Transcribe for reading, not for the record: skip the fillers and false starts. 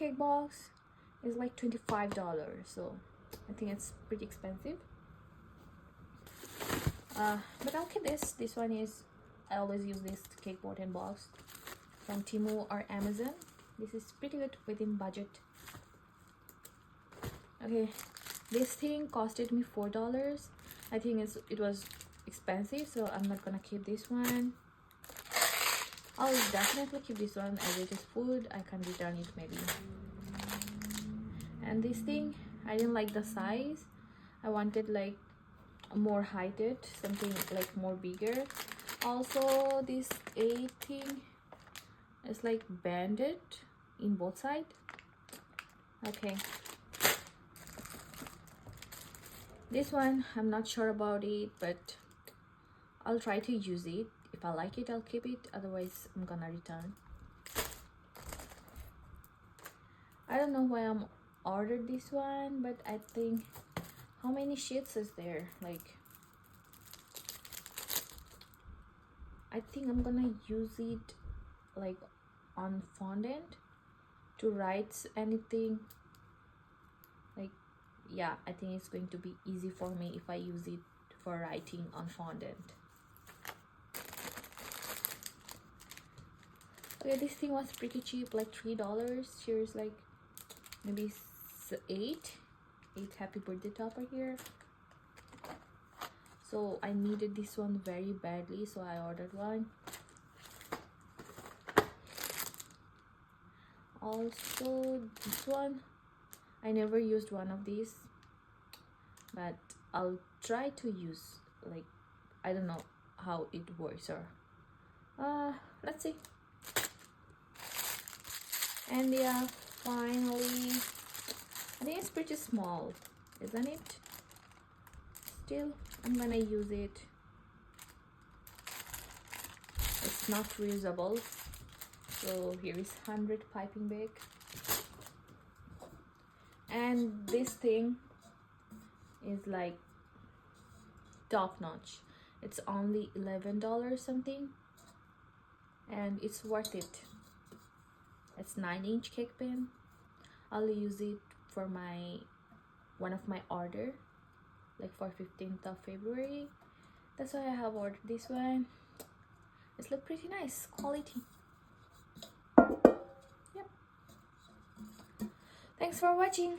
cake box is like $25, so I think it's pretty expensive. But I'll keep this. This one is, I always use this cake bottom box from Temu or Amazon. This is pretty good within budget. Okay, this thing costed me $4. I think it was expensive, so I'm not gonna keep this one. I'll definitely keep this one as it is food. I can return it maybe. And this thing, I didn't like the size. I wanted like more heighted, something like more bigger. Also, this A thing is like banded in both sides. Okay, this one I'm not sure about it, but I'll try to use it. If I like it, I'll keep it, otherwise I'm gonna return. I don't know why I'm ordered this one, but I think, how many sheets is there? Like, I think I'm gonna use it like on fondant to write anything. Like, yeah, I think it's going to be easy for me if I use it for writing on fondant. Okay, this thing was pretty cheap, like $3. Here's like maybe eight happy birthday topper here. So I needed this one very badly, so I ordered one. Also, this one, I never used one of these, but I'll try to use, like, I don't know how it works, or let's see. And yeah, finally, I think it's pretty small, isn't it? Still, I'm gonna use it. It's not reusable. So here is 100 piping bag. And this thing is like top notch. It's only $11 something, and it's worth it. It's 9-inch cake pan. I'll use it for one of my order, like for 15th of February. That's why I have ordered this one. It's look pretty nice quality. Yep. Thanks for watching.